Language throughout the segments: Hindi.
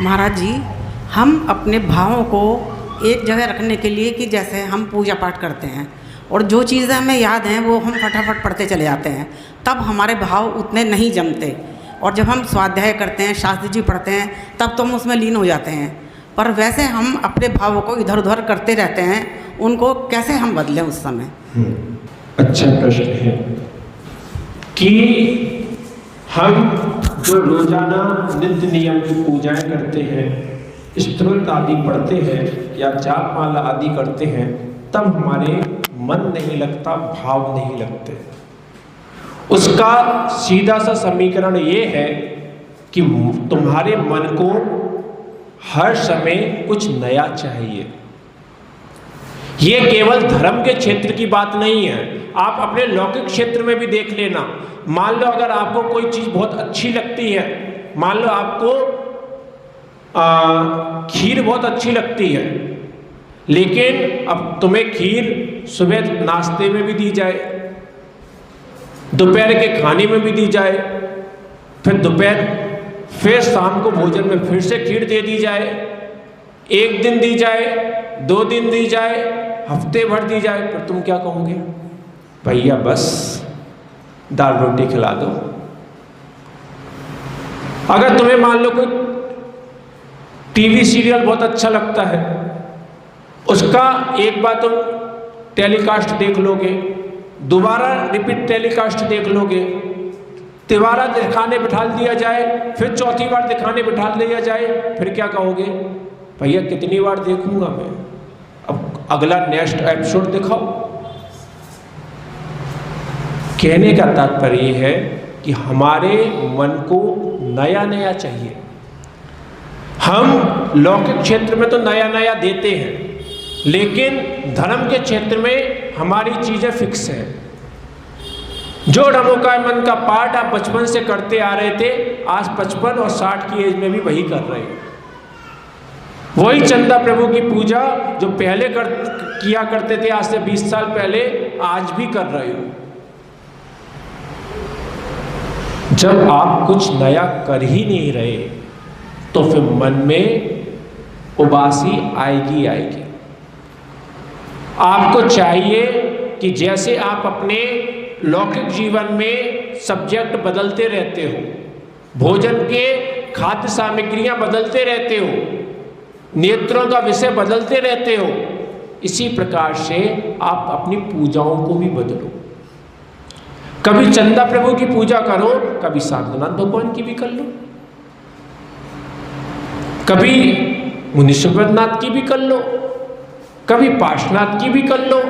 महाराज जी, हम अपने भावों को एक जगह रखने के लिए कि जैसे हम पूजा पाठ करते हैं और जो चीज़ें हमें याद हैं वो हम फटाफट पढ़ते चले जाते हैं, तब हमारे भाव उतने नहीं जमते। और जब हम स्वाध्याय करते हैं, शास्त्री जी पढ़ते हैं, तब तो हम उसमें लीन हो जाते हैं। पर वैसे हम अपने भावों को इधर उधर करते रहते हैं, उनको कैसे हम बदलें उस समय? अच्छा प्रश्न है कि हम जो रोजाना नित्य नियम की पूजाएं करते हैं, स्तोत्र आदि पढ़ते हैं या जाप माला आदि करते हैं, तब हमारे मन नहीं लगता, भाव नहीं लगते। उसका सीधा सा समीकरण ये है कि तुम्हारे मन को हर समय कुछ नया चाहिए। ये केवल धर्म के क्षेत्र की बात नहीं है, आप अपने लौकिक क्षेत्र में भी देख लेना। मान लो अगर आपको कोई चीज़ बहुत अच्छी लगती है, मान लो आपको खीर बहुत अच्छी लगती है, लेकिन अब तुम्हें खीर सुबह नाश्ते में भी दी जाए, दोपहर के खाने में भी दी जाए, फिर शाम को भोजन में फिर से खीर दे दी जाए, एक दिन दी जाए, 2 दिन दी जाए, हफ्ते भर दी जाए, पर तुम क्या कहोगे? भैया बस दाल रोटी खिला दो। अगर तुम्हें मान लो कोई टीवी सीरियल बहुत अच्छा लगता है, उसका एक बार तुम टेलीकास्ट देख लोगे, दोबारा रिपीट टेलीकास्ट देख लोगे, तिबारा दिखाने बिठा दिया जाए, फिर चौथी बार दिखाने बिठा दिया जाए, फिर क्या कहोगे? भैया कितनी बार देखूंगा मैं, अब अगला नेक्स्ट एपिसोड दिखाओ। कहने का तात्पर्य है कि हमारे मन को नया नया चाहिए। हम लौकिक क्षेत्र में तो नया नया देते हैं, लेकिन धर्म के क्षेत्र में हमारी चीजें फिक्स हैं। जो रमोकाय मन का पाठ आप बचपन से करते आ रहे थे, आज 55 और 60 की एज में भी वही कर रहे हो। वही चंदा प्रभु की पूजा जो पहले किया करते थे, आज से 20 साल पहले, आज भी कर रहे हो। जब आप कुछ नया कर ही नहीं रहे, तो फिर मन में उबासी आएगी। आपको चाहिए कि जैसे आप अपने लौकिक जीवन में सब्जेक्ट बदलते रहते हो, भोजन के खाद्य सामग्रियां बदलते रहते हो, नेत्रों का विषय बदलते रहते हो, इसी प्रकार से आप अपनी पूजाओं को भी बदलो। कभी चंदा प्रभु की पूजा करो, कभी साधुनाथ भगवान की भी कर लो, कभी मुनीश्वरनाथ की भी कर लो, कभी पार्श्वनाथ की भी कर लो,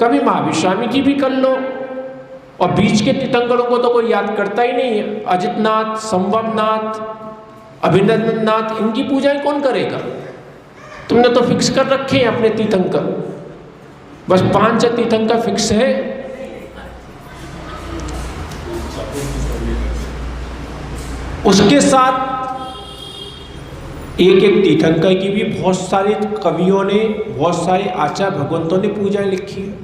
कभी महावीर स्वामी की भी कर लो। और बीच के तीर्थंकरों को तो कोई याद करता ही नहीं है। अजितनाथ, संभवनाथ, अभिनंदननाथ, इनकी पूजाएं कौन करेगा? तुमने तो फिक्स कर रखे हैं अपने तीर्थंकर, बस 5 तीर्थंकर फिक्स है। उसके साथ एक तीर्थंकर की भी बहुत सारे कवियों ने, बहुत सारे आचार्य भगवंतों ने पूजाएं लिखी है।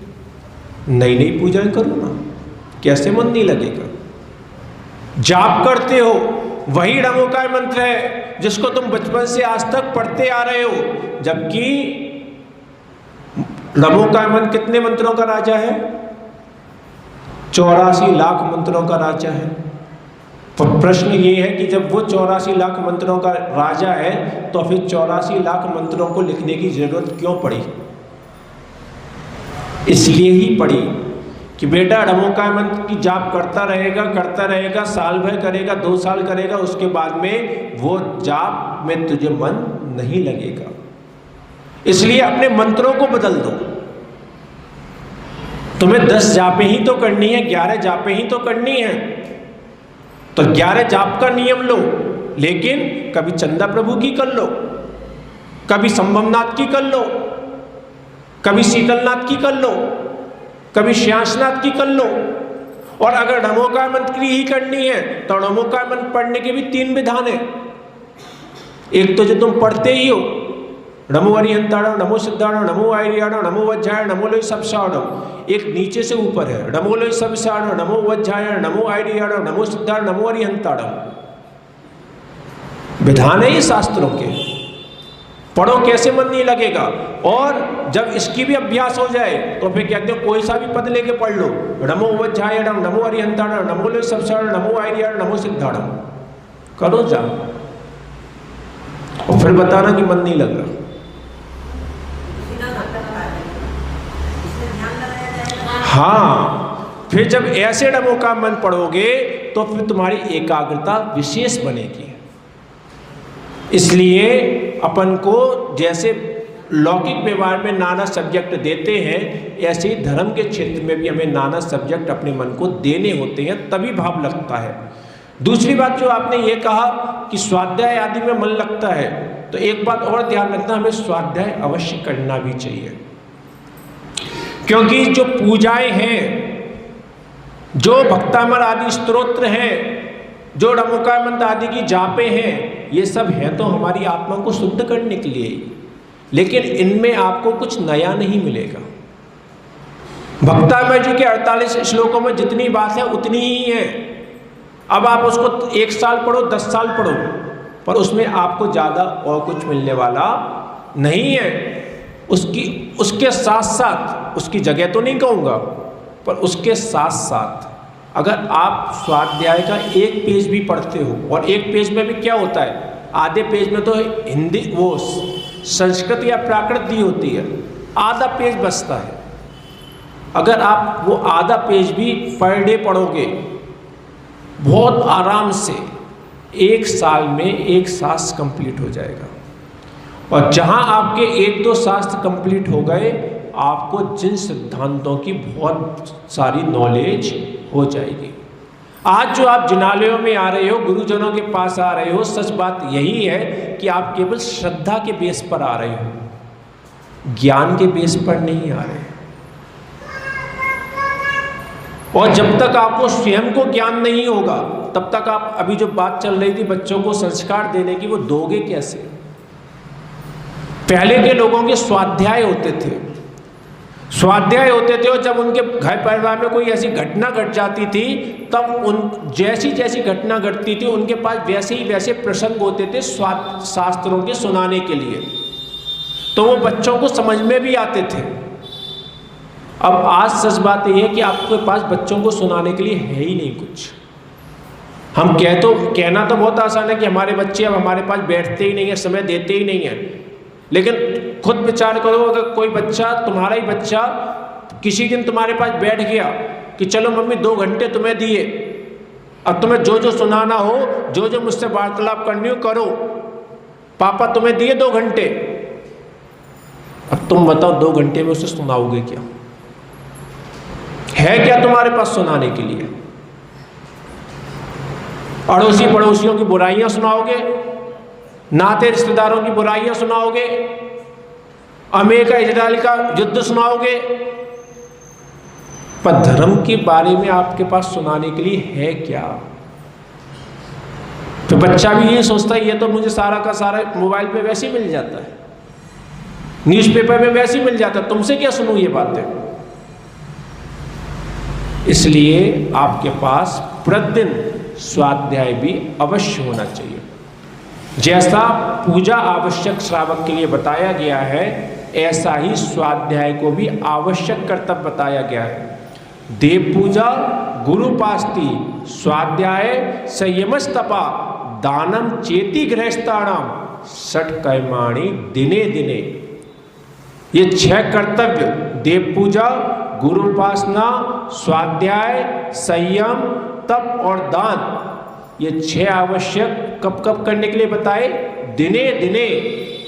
नई नई पूजाएं करो ना, कैसे मन नहीं लगेगा? जाप करते हो, वही रमोकाय मंत्र है जिसको तुम बचपन से आज तक पढ़ते आ रहे हो, जबकि रमोकाय मंत्र कितने मंत्रों का राजा है? 84 लाख मंत्रों का राजा है। तो प्रश्न ये है कि जब वो 84 लाख मंत्रों का राजा है, तो फिर 84 लाख मंत्रों को लिखने की जरूरत क्यों पड़ी? इसलिए ही पड़ी कि बेटा रमोकाय मंत्र की जाप करता रहेगा, साल भर करेगा, 2 साल करेगा, उसके बाद में वो जाप में तुझे मन नहीं लगेगा। इसलिए अपने मंत्रों को बदल दो। तुम्हें 10 जापें ही तो करनी है, 11 जापें ही तो करनी है, तो 11 जाप का नियम लो, लेकिन कभी चंदा प्रभु की कर लो, कभी संभवनाथ की कर लो, कभी शीतलनाथ की कर लो, कभी श्यासनाथ की कर लो। और अगर रमोकाय मंत्र की ही करनी है तो रमोकाय मंत्र पढ़ने के भी 3 विधान है। एक तो जो तुम पढ़ते ही हो, नमो अरिहंताणम, नमो सिद्धाणम, नमो आयर्याणम, नमो वज्रायण, नमो लोय सबसाणम। एक नीचे से ऊपर है, नमो लोय सबसाणम, नमो वज्रायण, नमो आयर्याणम, नमो सिद्धाणम, नमो अरिहंताणम। विधान है ये शास्त्रों के। पढ़ो कैसे मन नहीं लगेगा। और जब इसकी भी अभ्यास हो जाए तो फिर कहते हो कोई सा भी पद लेके पढ़ लो, नमो वज्रायणम, नमो अरिहंताणम, नमो ले सबसरण, नमो आर्यण, नमो सिद्धाणम, करो जा और फिर बताना कि मन नहीं लग रहा। हाँ, फिर जब ऐसे नमो का मन पढ़ोगे तो फिर तुम्हारी एकाग्रता विशेष बनेगी। इसलिए अपन को जैसे लौकिक व्यवहार में नाना सब्जेक्ट देते हैं, ऐसे ही धर्म के क्षेत्र में भी हमें नाना सब्जेक्ट अपने मन को देने होते हैं, तभी भाव लगता है। दूसरी बात जो आपने ये कहा कि स्वाध्याय आदि में मन लगता है, तो एक बात और ध्यान रखना, हमें स्वाध्याय अवश्य करना भी चाहिए। क्योंकि जो पूजाएं हैं, जो भक्तामर आदि स्तोत्र हैं, जो नमोकारमंत्र आदि की जापे हैं, ये सब हैं तो हमारी आत्मा को शुद्ध करने के लिए ही, लेकिन इनमें आपको कुछ नया नहीं मिलेगा। भक्तामर जी के 48 श्लोकों में जितनी बात है उतनी ही है। अब आप उसको 1 साल पढ़ो, 10 साल पढ़ो, पर उसमें आपको ज़्यादा और कुछ मिलने वाला नहीं है। उसके साथ साथ, उसकी जगह तो नहीं कहूँगा, पर उसके साथ साथ अगर आप स्वाध्याय का 1 पेज भी पढ़ते हो, और 1 पेज में भी क्या होता है, आधे पेज में तो हिंदी वो संस्कृत या प्राकृत दी होती है, आधा पेज बचता है। अगर आप वो आधा पेज भी पर डे पढ़ोगे, बहुत आराम से 1 साल में 1 शास्त्र कंप्लीट हो जाएगा। और जहाँ आपके 1-2 शास्त्र कंप्लीट हो गए, आपको जिन सिद्धांतों की बहुत सारी नॉलेज हो जाएगी। आज जो आप जिनालयों में आ रहे हो, गुरुजनों के पास आ रहे हो, सच बात यही है कि आप केवल श्रद्धा के बेस पर आ रहे हो, ज्ञान के बेस पर नहीं आ रहे। और जब तक आपको स्वयं को ज्ञान नहीं होगा, तब तक आप, अभी जो बात चल रही थी बच्चों को संस्कार देने की, वो दोगे कैसे? पहले के लोगों के स्वाध्याय होते थे, और जब उनके घर परिवार में कोई ऐसी घटना घट जाती थी, तब उन जैसी जैसी घटना घटती थी, उनके पास वैसे ही वैसे प्रसंग होते थे शास्त्रों के सुनाने के लिए, तो वो बच्चों को समझ में भी आते थे। अब आज सच बात यह है कि आपके पास बच्चों को सुनाने के लिए है ही नहीं कुछ। हम कहना तो बहुत आसान है कि हमारे बच्चे अब हमारे पास बैठते ही नहीं है, समय देते ही नहीं है, लेकिन खुद विचार करो, अगर कोई बच्चा, तुम्हारा ही बच्चा किसी दिन तुम्हारे पास बैठ गया कि चलो मम्मी 2 घंटे तुम्हें दिए, अब तुम्हें जो जो सुनाना हो, जो जो मुझसे वार्तालाप करनी हो करो, पापा तुम्हें दिए 2 घंटे, अब तुम बताओ 2 घंटे में उसे सुनाओगे क्या? है क्या तुम्हारे पास सुनाने के लिए? अड़ोसी पड़ोसियों की बुराइयां सुनाओगे, नाते रिश्तेदारों की बुराइयां सुनाओगे, अमेरिका इजराइल का युद्ध सुनाओगे, पर धर्म के बारे में आपके पास सुनाने के लिए है क्या? तो बच्चा भी ये सोचता है ये तो मुझे सारा का सारा मोबाइल पे वैसे ही मिल जाता है, न्यूज़पेपर में वैसे ही मिल जाता है, तुमसे क्या सुनूं ये बातें? इसलिए आपके पास प्रतिदिन स्वाध्याय भी अवश्य होना चाहिए। जैसा पूजा आवश्यक श्रावक के लिए बताया गया है, ऐसा ही स्वाध्याय को भी आवश्यक कर्तव्य बताया गया है। देव पूजा, गुरुपास्ति, स्वाध्याय, संयमस्तपा, दानम चेति गृहस्थाणाम, षट कर्माणि दिने दिने। ये 6 कर्तव्य, देव पूजा, गुरु उपासना, स्वाध्याय, संयम, तप और दान, ये 6 आवश्यक कब कब करने के लिए बताए? दिने दिने,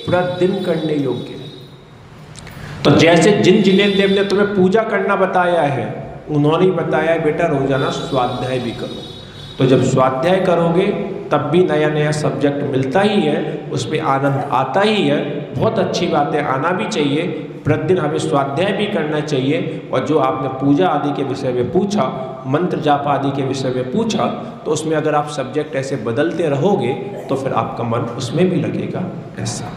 प्रतिदिन करने योग्य। तो जैसे जिन जिनेंद्र ने तुम्हें पूजा करना बताया है, उन्होंने बताया बेटा रोजाना स्वाध्याय भी करो। तो जब स्वाध्याय करोगे तब भी नया नया सब्जेक्ट मिलता ही है, उसमें आनंद आता ही है। बहुत अच्छी बात है, आना भी चाहिए। प्रतिदिन हमें स्वाध्याय भी करना चाहिए। और जो आपने पूजा आदि के विषय में पूछा, मंत्र जाप आदि के विषय में पूछा, तो उसमें अगर आप सब्जेक्ट ऐसे बदलते रहोगे तो फिर आपका मन उसमें भी लगेगा। ऐसा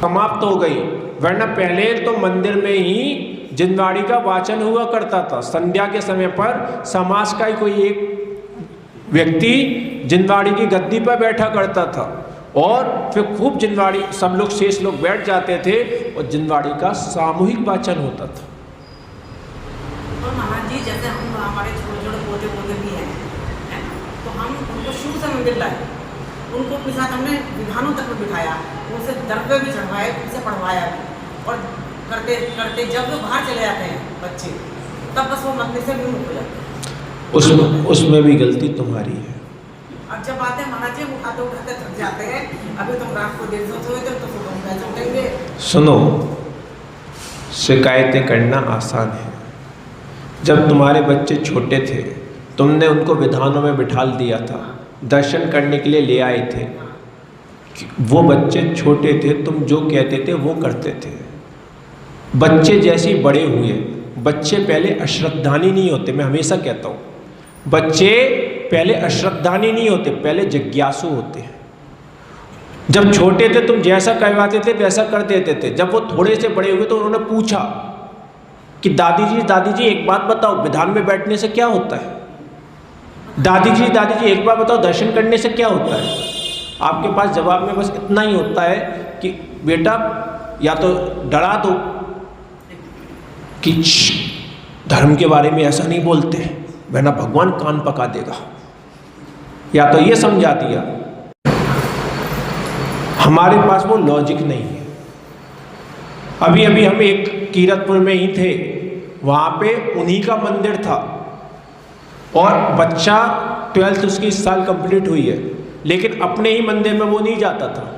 समाप्त हो गई, वरना पहले तो मंदिर में ही जिनवाड़ी का वाचन हुआ करता था। संध्या के समय पर समाज का ही कोई एक व्यक्ति जिनवाड़ी की गद्दी पर बैठा करता था और फिर खूब जिनवाड़ी सब लोग शेष लोग बैठ जाते थे और जिनवाड़ी का सामूहिक वाचन होता था। और महाराज जी जैसे हम हमारे छोटे छोटे पोते पोते भी हैं, है ना, तो हम उनको शुरू से मंदिर लाए, उनको अपने साथ हमने विधानों तक में बिठाया, उनसे दर पे भी चढ़वाए, उनसे पढ़वाया भी, और करते करते जब वो बाहर चले जाते हैं बच्चे, तब बस वो मंदिर से विमुख हो जाते हैं। उसमें भी गलती तुम्हारी है। अब जब आते हैं महाराज जी उठाते उठाते थक जाते हैं, अभी तुम रात को देर से सोए थे तो सुबह में कैसे उठेंगे। सुनो, शिकायतें करना आसान है। जब तुम्हारे बच्चे छोटे थे तुमने उनको विधानों में बिठा दिया था, दर्शन करने के लिए ले आए थे, वो बच्चे छोटे थे, तुम जो कहते थे वो करते थे। बच्चे जैसे ही बड़े हुए, बच्चे पहले अश्रद्धानी नहीं होते, मैं हमेशा कहता हूँ बच्चे पहले अश्रद्धानी नहीं होते, पहले जिज्ञासु होते हैं। जब छोटे थे तुम जैसा कहवाते थे वैसा कर देते थे। जब वो थोड़े से बड़े हुए तो उन्होंने पूछा कि दादी जी एक बात बताओ, विधान में बैठने से क्या होता है? दादी जी एक बात बताओ, दर्शन करने से क्या होता है? आपके पास जवाब में बस इतना ही होता है कि बेटा या तो डरा दो कि धर्म के बारे में ऐसा नहीं बोलते वरना भगवान कान पका देगा, या तो ये समझा दिया। हमारे पास वो लॉजिक नहीं है। अभी अभी हम एक कीरतपुर में ही थे, वहाँ पे उन्हीं का मंदिर था और बच्चा 12th उसकी इस साल कंप्लीट हुई है, लेकिन अपने ही मंदिर में वो नहीं जाता था,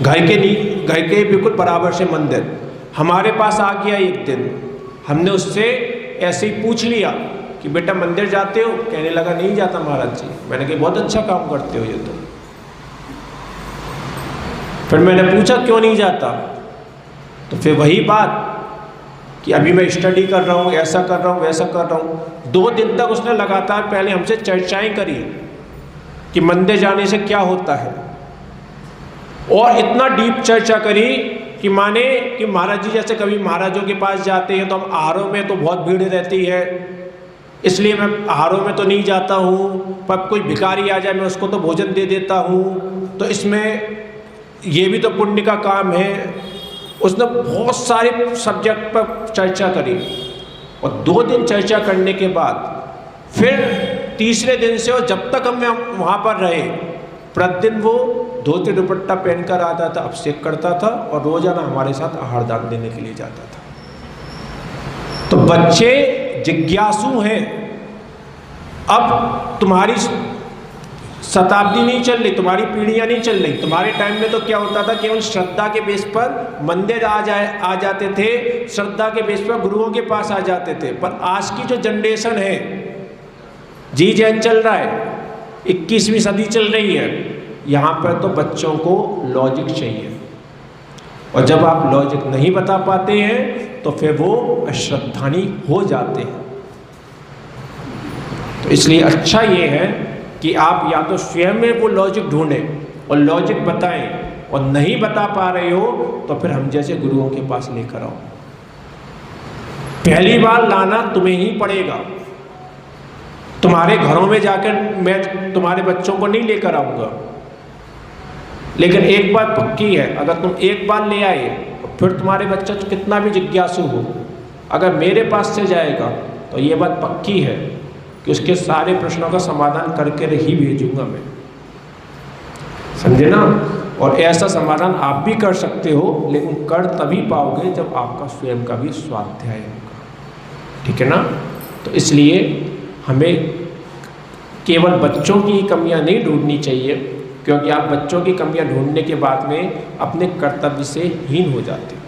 घर के बिल्कुल बराबर से मंदिर। हमारे पास आ गया एक दिन, हमने उससे ऐसे ही पूछ लिया कि बेटा मंदिर जाते हो? कहने लगा नहीं जाता महाराज जी। मैंने कहा बहुत अच्छा काम करते हो ये तो। फिर मैंने पूछा क्यों नहीं जाता? तो फिर वही बात कि अभी मैं स्टडी कर रहा हूँ, ऐसा कर रहा हूँ, वैसा कर रहा हूँ। 2 दिन तक उसने लगातार पहले हमसे चर्चाएं करी कि मंदिर जाने से क्या होता है, और इतना डीप चर्चा करी कि माने कि महाराज जी जैसे कभी महाराजों के पास जाते हैं तो हम आहारों में तो बहुत भीड़ रहती है, इसलिए मैं आहारों में तो नहीं जाता हूँ, पर कोई भिखारी आ जाए मैं उसको तो भोजन दे देता हूँ, तो इसमें ये भी तो पुण्य का काम है। उसने बहुत सारे सब्जेक्ट पर चर्चा करी और 2 दिन चर्चा करने के बाद फिर तीसरे दिन से, और जब तक हम वहाँ पर रहे, प्रतिदिन वो धोती दुपट्टा पहनकर आता था, अभिषेक करता था और रोजाना हमारे साथ आहार दान देने के लिए जाता था। तो बच्चे जिज्ञासु हैं। अब तुम्हारी शताब्दी नहीं चल रही, तुम्हारी पीढ़ियां नहीं चल रही। तुम्हारे टाइम में तो क्या होता था, केवल श्रद्धा के बेस पर मंदिर आ जाते थे, श्रद्धा के बेस पर गुरुओं के पास आ जाते थे। पर आज की जो जनरेशन है, जी जैन चल रहा है, 21वीं सदी चल रही है, यहाँ पर तो बच्चों को लॉजिक चाहिए, और जब आप लॉजिक नहीं बता पाते हैं तो फिर वो अश्रद्धानी हो जाते हैं। तो इसलिए अच्छा ये है कि आप या तो स्वयं में वो लॉजिक ढूंढें और लॉजिक बताएं, और नहीं बता पा रहे हो तो फिर हम जैसे गुरुओं के पास लेकर आओ। पहली बार लाना तुम्हें ही पड़ेगा। तुम्हारे घरों में जाकर मैं तुम्हारे बच्चों को नहीं लेकर आऊँगा, लेकिन एक बात पक्की है, अगर तुम एक बार ले आए फिर तुम्हारे बच्चा तो कितना भी जिज्ञासु हो, अगर मेरे पास से जाएगा तो ये बात पक्की है कि उसके सारे प्रश्नों का समाधान करके ही भेजूंगा मैं, समझे ना। और ऐसा समाधान आप भी कर सकते हो, लेकिन कर तभी पाओगे जब आपका स्वयं का भी स्वाध्याय होगा, ठीक है ना। तो इसलिए हमें केवल बच्चों की कमियां नहीं ढूंढनी चाहिए, क्योंकि आप बच्चों की कमियां ढूंढने के बाद में अपने कर्तव्य से हीन हो जाते हैं।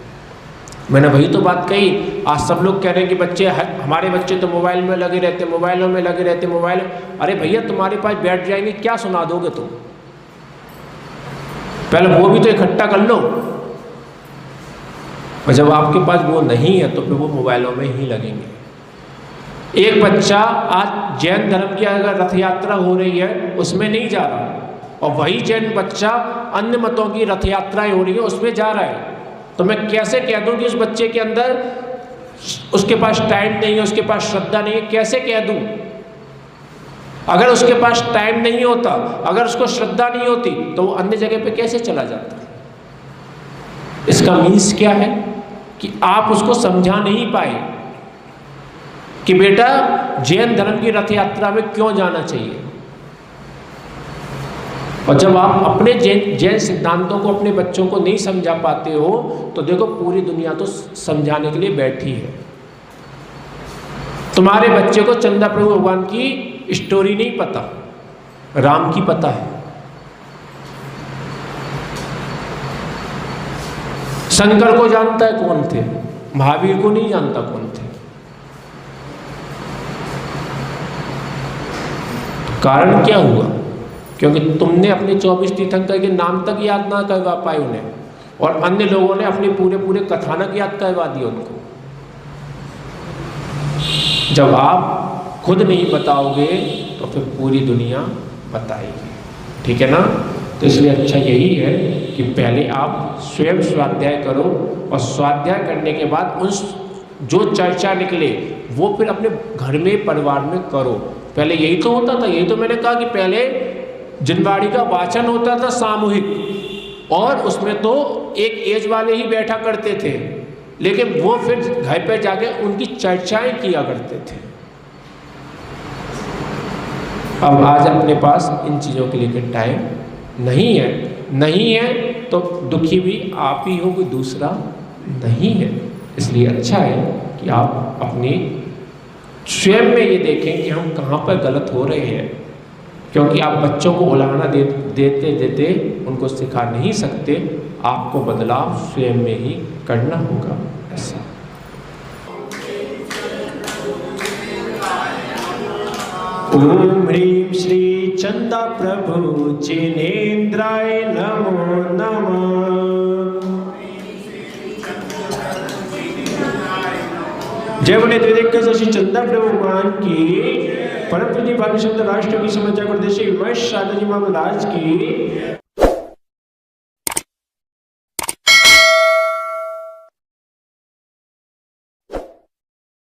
मैंने वही तो बात कही, आज सब लोग कह रहे हैं कि बच्चे, हमारे बच्चे तो मोबाइल में लगे रहते, मोबाइलों में लगे रहते, मोबाइल। अरे भैया तुम्हारे पास बैठ जाएंगे, क्या सुना दोगे तुम? पहले वो भी तो इकट्ठा कर लो, और जब आपके पास वो नहीं है तो फिर वो मोबाइलों में ही लगेंगे। एक बच्चा आज जैन धर्म की अगर रथ यात्रा हो रही है उसमें नहीं जा रहा, और वही जैन बच्चा अन्य मतों की रथ यात्राएं हो रही है उसमें जा रहा है, तो मैं कैसे कह दूं कि उस बच्चे के अंदर उसके पास टाइम नहीं है, उसके पास श्रद्धा नहीं है? कैसे कह दूं? अगर उसके पास टाइम नहीं होता, अगर उसको श्रद्धा नहीं होती, तो वो अन्य जगह पे कैसे चला जाता? इसका मीन्स क्या है कि आप उसको समझा नहीं पाए कि बेटा जैन धर्म की रथ यात्रा में क्यों जाना चाहिए। और जब आप अपने जैन सिद्धांतों को अपने बच्चों को नहीं समझा पाते हो, तो देखो पूरी दुनिया तो समझाने के लिए बैठी है। तुम्हारे बच्चे को चंदा प्रभु भगवान की स्टोरी नहीं पता, राम की पता है। शंकर को जानता है कौन थे, महावीर को नहीं जानता कौन थे। कारण क्या हुआ? क्योंकि तुमने अपने 24 तीर्थंकर के नाम तक याद ना करवा पाए उन्हें, और अन्य लोगों ने अपने पूरे पूरे कथानक याद करवा दिए उनको। जब आप खुद नहीं बताओगे तो फिर पूरी दुनिया बताएगी, ठीक है ना? तो इसलिए अच्छा यही है कि पहले आप स्वयं स्वाध्याय करो, और स्वाध्याय करने के बाद उन जो चर्चा निकले वो फिर अपने घर में परिवार में करो। पहले यही तो होता था, यही तो मैंने कहा कि पहले जिनवाड़ी का वाचन होता था सामूहिक, और उसमें तो एक एज वाले ही बैठा करते थे, लेकिन वो फिर घर पे जाके उनकी चर्चाएं किया करते थे। अब आज अपने पास इन चीज़ों के लिए टाइम नहीं है तो दुखी भी आप ही हो, कोई दूसरा नहीं है। इसलिए अच्छा है कि आप अपनी स्वयं में ये देखें कि हम कहाँ पर गलत हो रहे हैं, क्योंकि आप बच्चों को उलाहना देते उनको सिखा नहीं सकते। आपको बदलाव स्वयं में ही करना होगा। ऐसा ओम ह्रीं श्री चंदा प्रभु जिनेन्द्राय नमो नमः। जय बोले त्रिदेव श्री चंदा प्रभु भगवान की, परम पूज्य भाग्य शब्द राष्ट्र की समझा कर देश शारदा जी महाराज की।